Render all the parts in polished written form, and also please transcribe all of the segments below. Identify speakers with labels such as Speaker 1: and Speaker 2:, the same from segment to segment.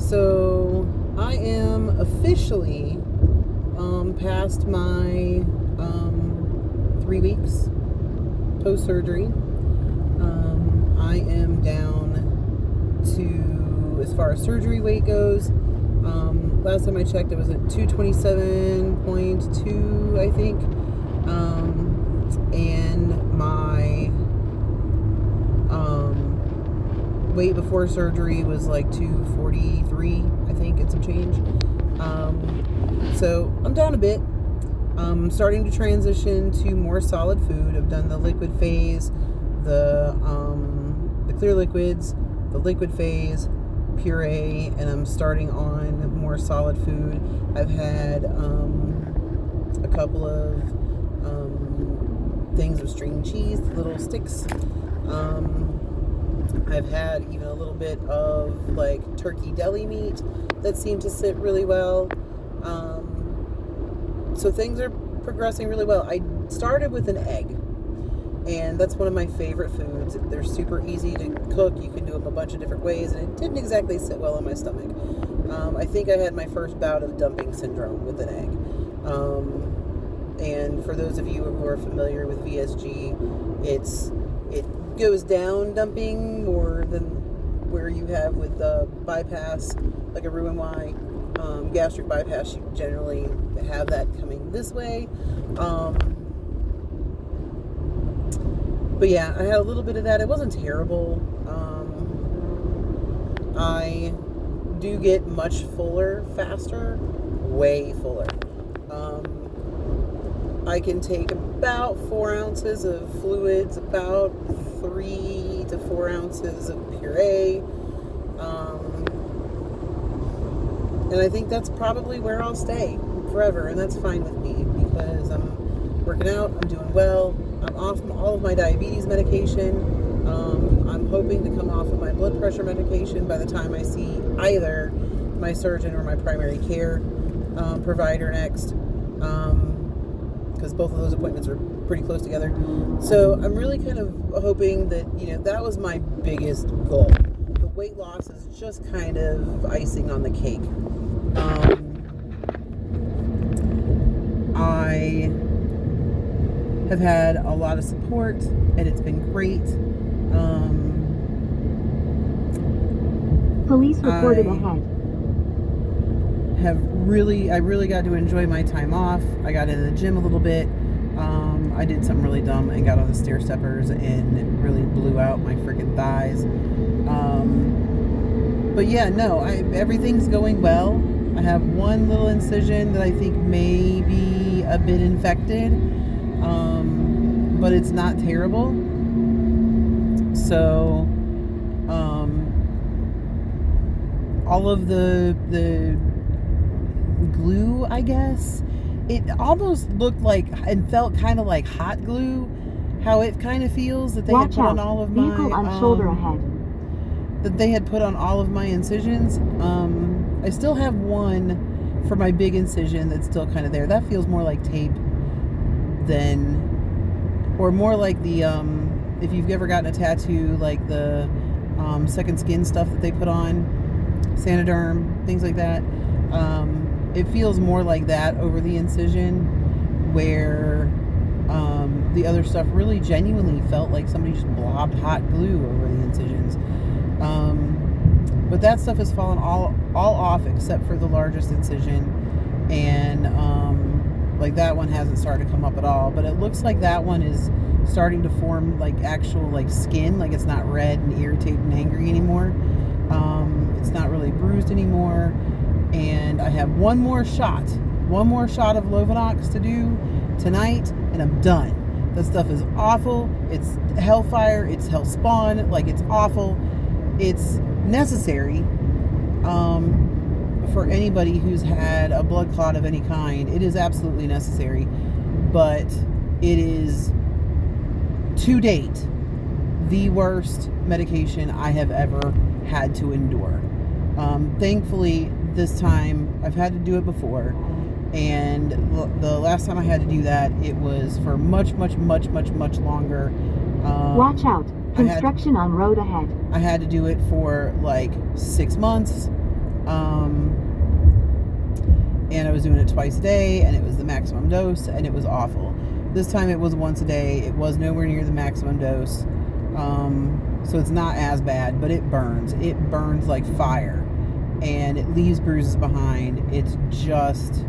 Speaker 1: So I am officially past my 3 weeks post-surgery. I am down to, as far as surgery weight goes, last time I checked it was at 227.2, I think. And my weight before surgery was like 243, I think, and some change. So I'm down a bit. I'm starting to transition to more solid food. I've done the liquid phase, the clear liquids, the liquid phase, puree, and I'm starting on more solid food. I've had a couple of things of string cheese, little sticks. I've had even a little bit of like turkey deli meat that seemed to sit really well. So things are progressing really well. I started with an egg, and that's one of my favorite foods. They're super easy to cook. You can do them a bunch of different ways, and it didn't exactly sit well on my stomach. I think I had my first bout of dumping syndrome with an egg. And for those of you who are familiar with VSG, it goes down dumping more than where you have with the bypass, like a Roux-en-Y. Gastric bypass, you generally have that coming this way. But yeah, I had a little bit of that. It wasn't terrible. I do get much fuller faster, way fuller. I can take about 4 ounces of fluids, about 3 to 4 ounces of puree. And I think that's probably where I'll stay forever, and that's fine with me because I'm working out, I'm doing well, I'm off all of my diabetes medication. I'm hoping to come off of my blood pressure medication by the time I see either my surgeon or my primary care provider next, because both of those appointments are pretty close together. So I'm really kind of hoping that, that was my biggest goal. The weight loss is just kind of icing on the cake. I have had a lot of support, and it's been great.
Speaker 2: Police reported ahead.
Speaker 1: I really got to enjoy my time off. I got into the gym a little bit. I did something really dumb and got on the stair steppers and it really blew out my freaking thighs. But yeah, no, everything's going well. I have one little incision that I think may be a bit infected, but it's not terrible. So, all of the glue, I guess, it almost looked like and felt kind of like hot glue, how it kind of feels that they had put on all of my
Speaker 2: shoulder ahead.
Speaker 1: That they had put on all of my incisions. I still have one for my big incision that's still kind of there. That feels more like tape than, or more like the if you've ever gotten a tattoo, like the second skin stuff that they put on, Sanoderm, things like that. It feels more like that over the incision, where the other stuff really genuinely felt like somebody just blobbed hot glue over the incisions. But that stuff has fallen all off except for the largest incision, and like that one hasn't started to come up at all. But it looks like that one is starting to form like actual like skin, like it's not red and irritated and angry anymore. It's not really bruised anymore. And I have one more shot of Lovenox to do tonight, and I'm done. That stuff is awful. It's hellfire. It's hellspawn. Like, it's awful. It's necessary for anybody who's had a blood clot of any kind. It is absolutely necessary, but it is, to date, the worst medication I have ever had to endure. Thankfully, this time, I've had to do it before, and the last time I had to do that, it was for much longer.
Speaker 2: Watch out. Construction on road ahead.
Speaker 1: I had to do it for like 6 months. And I was doing it twice a day, and it was the maximum dose, and it was awful. This time it was once a day. It was nowhere near the maximum dose. So it's not as bad, but it burns. It burns like fire, and it leaves bruises behind. It's just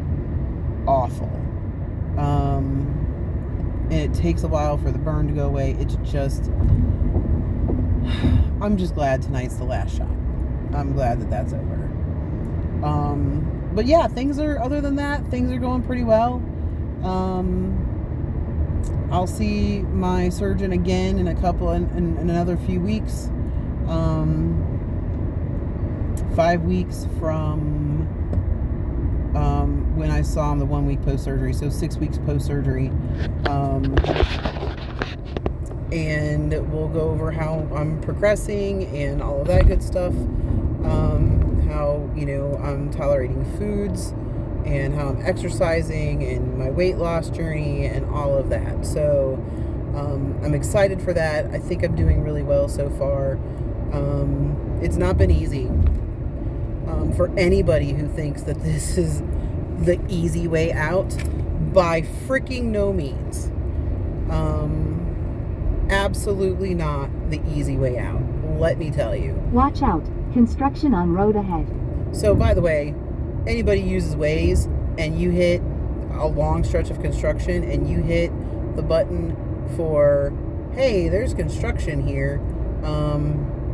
Speaker 1: awful. And it takes a while for the burn to go away. It's just, I'm just glad tonight's the last shot. I'm glad that that's over. But yeah, other than that, things are going pretty well. I'll see my surgeon again in in another few weeks. 5 weeks from when I saw him the 1 week post-surgery, so 6 weeks post-surgery. And we'll go over how I'm progressing and all of that good stuff. How, I'm tolerating foods and how I'm exercising and my weight loss journey and all of that. So I'm excited for that. I think I'm doing really well so far. It's not been easy. For anybody who thinks that this is the easy way out, by freaking no means. Absolutely not the easy way out. Let me tell you.
Speaker 2: Watch out. Construction on road ahead.
Speaker 1: So, by the way, anybody uses Waze and you hit a long stretch of construction and you hit the button for, hey, there's construction here,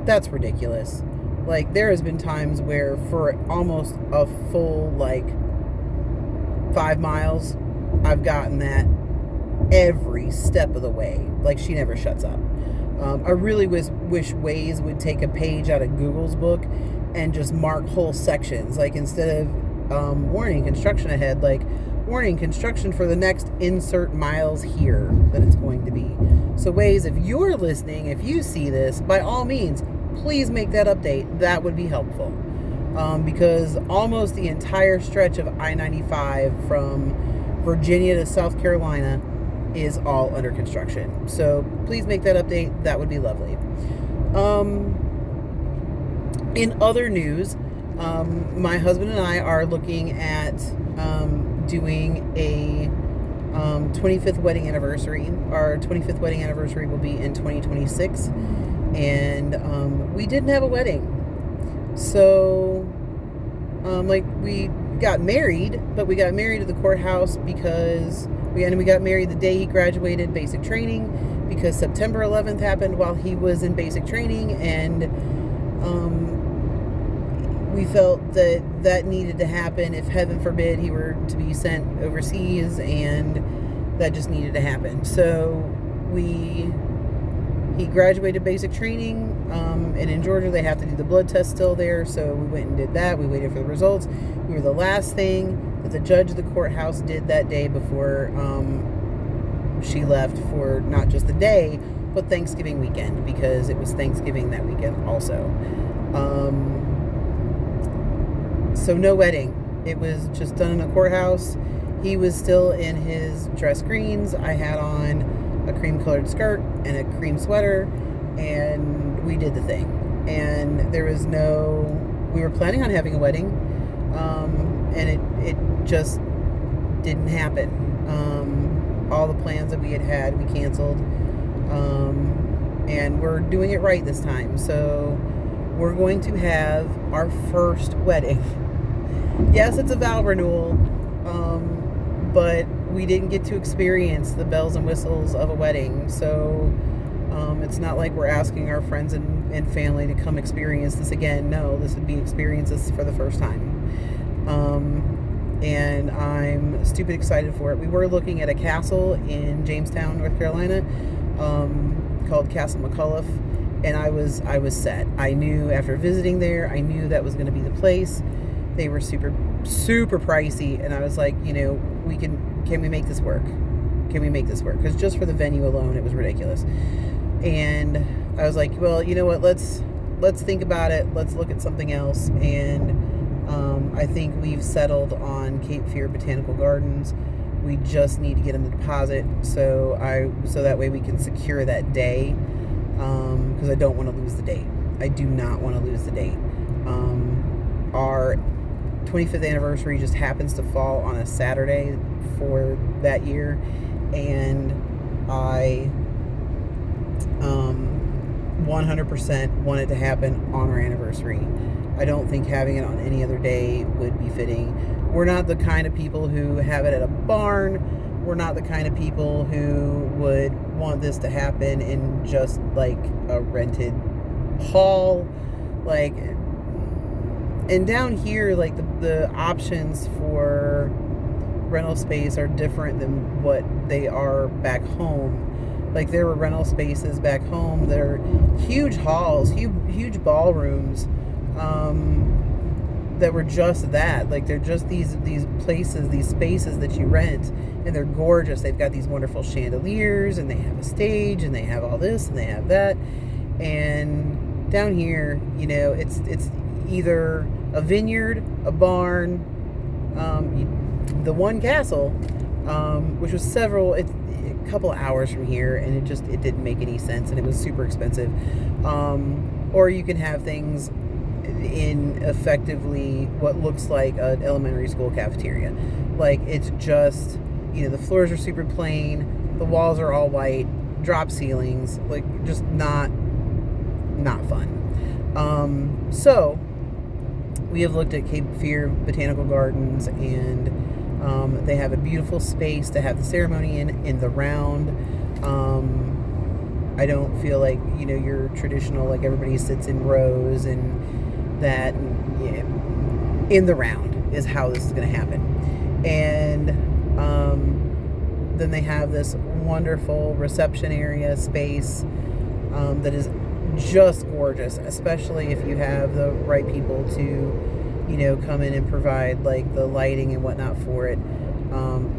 Speaker 1: that's ridiculous. Like, there has been times where for almost a full, 5 miles, I've gotten that every step of the way. Like, she never shuts up. I really wish Waze would take a page out of Google's book and just mark whole sections. Like, instead of warning construction ahead, warning construction for the next insert miles here that it's going to be. So Waze, if you're listening, if you see this, by all means, please make that update. That would be helpful. Because almost the entire stretch of I-95 from Virginia to South Carolina is all under construction. So please make that update. That would be lovely. In other news, my husband and I are looking at doing a 25th wedding anniversary. Our 25th wedding anniversary will be in 2026. And we didn't have a wedding. So, we got married, but we got married at the courthouse because we got married the day he graduated basic training, because September 11th happened while he was in basic training, and we felt that needed to happen if, heaven forbid, he were to be sent overseas, and that just needed to happen. So he graduated basic training, and in Georgia they have to do the blood test still there, so we went and did that. We waited for the results. We were the last thing that the judge of the courthouse did that day before she left for not just the day, but Thanksgiving weekend, because it was Thanksgiving that weekend also. So no wedding. It was just done in a courthouse. He was still in his dress greens. I had on a cream colored skirt and a cream sweater, and we did the thing. And we were planning on having a wedding, and it just didn't happen. All the plans that we had, we canceled, and we're doing it right this time. So we're going to have our first wedding. Yes, it's a vow renewal, but we didn't get to experience the bells and whistles of a wedding. So it's not like we're asking our friends and family to come experience this again. No, this would be experiences for the first time. And I'm stupid excited for it. We were looking at a castle in Jamestown, North Carolina, called Castle McAuliffe, and I was set. I knew after visiting there, I knew that was going to be the place. They were super, super pricey, and I was like, can we make this work? Can we make this work? Because just for the venue alone, it was ridiculous. And I was like, well, you know what? Let's think about it. Let's look at something else. And I think we've settled on Cape Fear Botanical Gardens. We just need to get them the deposit, so that way we can secure that day. Because I don't want to lose the date. I do not want to lose the date. our 25th anniversary just happens to fall on a Saturday for that year, and I 100% want it to happen on our anniversary. I don't think having it on any other day would be fitting. We're not the kind of people who have it at a barn. We're not the kind of people who would want this to happen in just like a rented hall. Like, and down here, like the options for rental space are different than what they are back home. Like, there were rental spaces back home that are huge halls, huge ballrooms, that were just that. Like, they're just these places, these spaces that you rent, and they're gorgeous. They've got these wonderful chandeliers, and they have a stage, and they have all this, and they have that. And down here, you know, it's either a vineyard, a barn, the one castle, which was a couple hours from here, and it didn't make any sense, and it was super expensive. Or you can have things in effectively what looks like an elementary school cafeteria. Like, it's just, you know, the floors are super plain, the walls are all white, drop ceilings, like, just not fun. So we have looked at Cape Fear Botanical Gardens, and they have a beautiful space to have the ceremony in the round. I don't feel like, you know, your traditional, like, everybody sits in rows and that. Yeah, in the round is how this is going to happen. And then they have this wonderful reception area space that is just gorgeous, especially if you have the right people to, you know, come in and provide like the lighting and whatnot for it.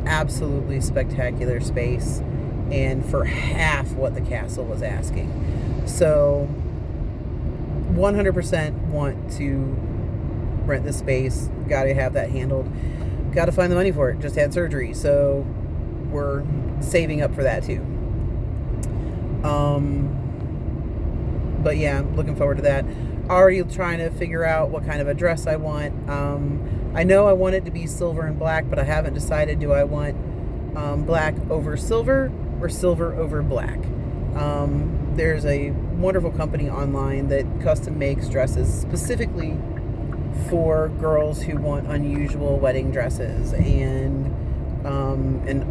Speaker 1: Absolutely spectacular space, and for half what the castle was asking. So 100% want to rent the space. Got to have that handled. Got to find the money for it. Just had surgery, so we're saving up for that too. But yeah, I'm looking forward to that. Already trying to figure out what kind of a dress I want. I know I want it to be silver and black, but I haven't decided, do I want black over silver or silver over black? There's a wonderful company online that custom makes dresses specifically for girls who want unusual wedding dresses and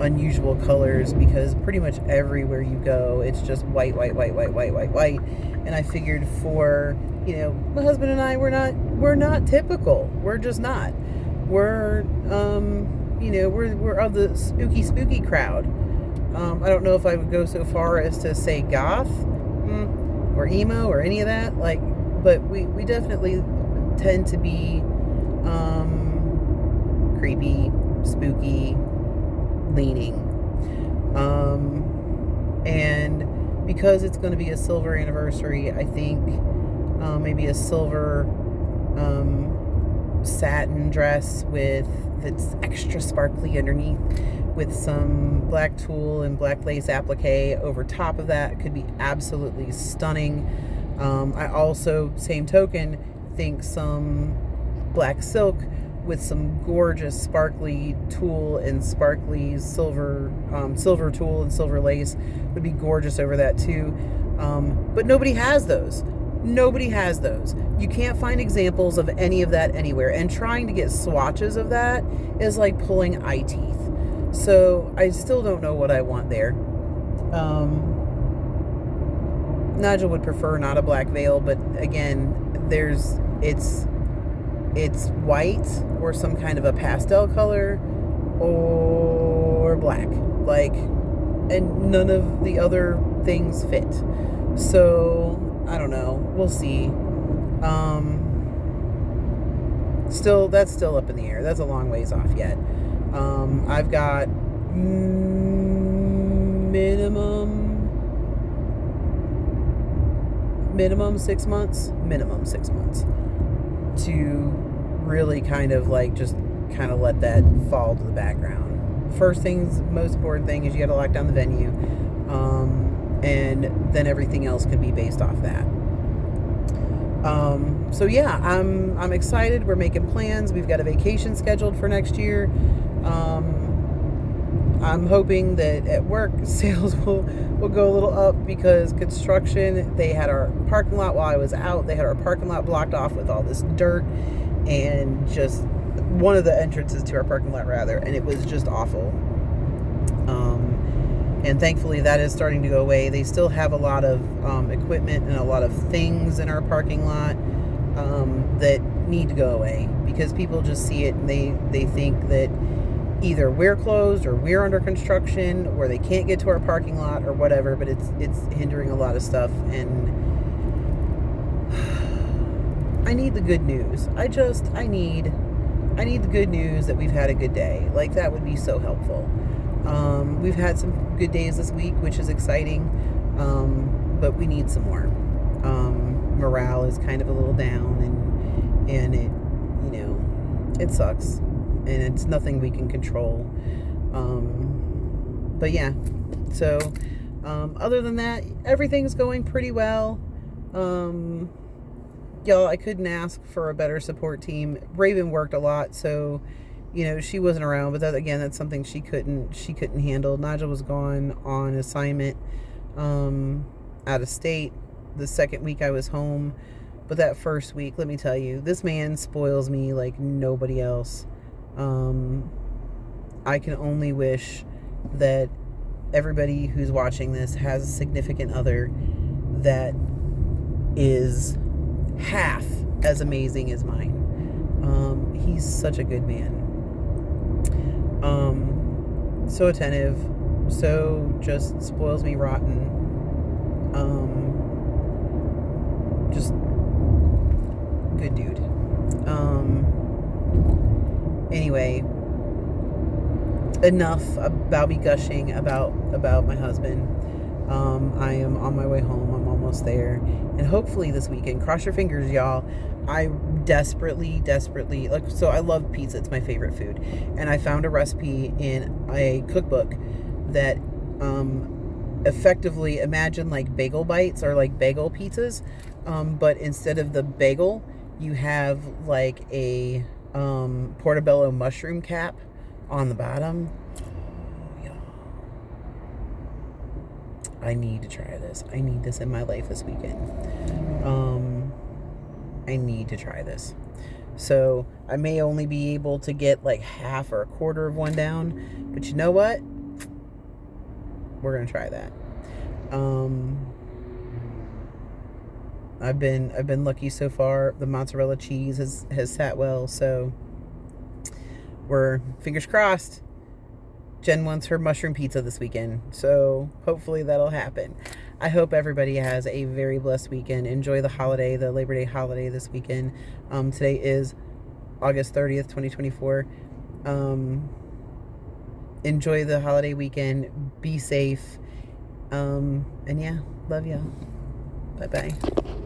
Speaker 1: unusual colors, because pretty much everywhere you go, it's just white. And I figured for, you know, my husband and I, we're not typical. We're just not. We're, you know, we're of the spooky crowd. I don't know if I would go so far as to say goth, or emo or any of that. Like, but we definitely tend to be, creepy, spooky leaning. And because it's going to be a silver anniversary, I think maybe a silver satin dress that's extra sparkly underneath, with some black tulle and black lace applique over top of that could be absolutely stunning. I also, same token, think some black silk with some gorgeous sparkly tulle and sparkly silver tulle and silver lace would be gorgeous over that too. But nobody has those. You can't find examples of any of that anywhere. And trying to get swatches of that is like pulling eye teeth. So I still don't know what I want there. Nigel would prefer not a black veil, but again, it's white or some kind of a pastel color or black, like, and none of the other things fit. So I don't know, we'll see. That's still up in the air. That's a long ways off yet. I've got minimum 6 months to really kind of like just kind of let that fall to the background. First thing's most important thing is you got to lock down the venue, and then everything else can be based off that. So yeah, I'm excited. We're making plans. We've got a vacation scheduled for next year. I'm hoping that at work sales will go a little up because construction, they had our parking lot while I was out. They had our parking lot blocked off with all this dirt and just one of the entrances to our parking lot rather, and it was just awful. And thankfully that is starting to go away. They still have a lot of equipment and a lot of things in our parking lot that need to go away because people just see it and they think that either we're closed or we're under construction or they can't get to our parking lot or whatever, but it's hindering a lot of stuff. And I need the good news. I need the good news that we've had a good day. Like, that would be so helpful. We've had some good days this week, which is exciting, but we need some more. Morale is kind of a little down, and it, it sucks, and it's nothing we can control. But yeah, so other than that, everything's going pretty well. Y'all, I couldn't ask for a better support team. Raven worked a lot, so she wasn't around, but that's something she couldn't handle. Nigel was gone on assignment out of state the second week I was home, but that first week, let me tell you, this man spoils me like nobody else. I can only wish that everybody who's watching this has a significant other that is half as amazing as mine. He's such a good man. So attentive, so just spoils me rotten. Just good dude. Anyway, enough about me gushing about my husband. I am on my way home. I'm almost there, and hopefully this weekend, cross your fingers, y'all. I desperately so I love pizza. It's my favorite food, and I found a recipe in a cookbook that effectively, imagine like bagel bites or like bagel pizzas, but instead of the bagel, you have like a portobello mushroom cap on the bottom. I need to try this. I need this in my life this weekend. I need to try this. So I may only be able to get like half or a quarter of one down, but you know what? We're gonna try that. I've been lucky so far. The mozzarella cheese has sat well, so we're fingers crossed. Jen wants her mushroom pizza this weekend, so hopefully that'll happen. I hope everybody has a very blessed weekend. Enjoy the holiday, the Labor Day holiday this weekend. Today is August 30th, 2024. Enjoy the holiday weekend. Be safe. And yeah, love y'all. Bye-bye.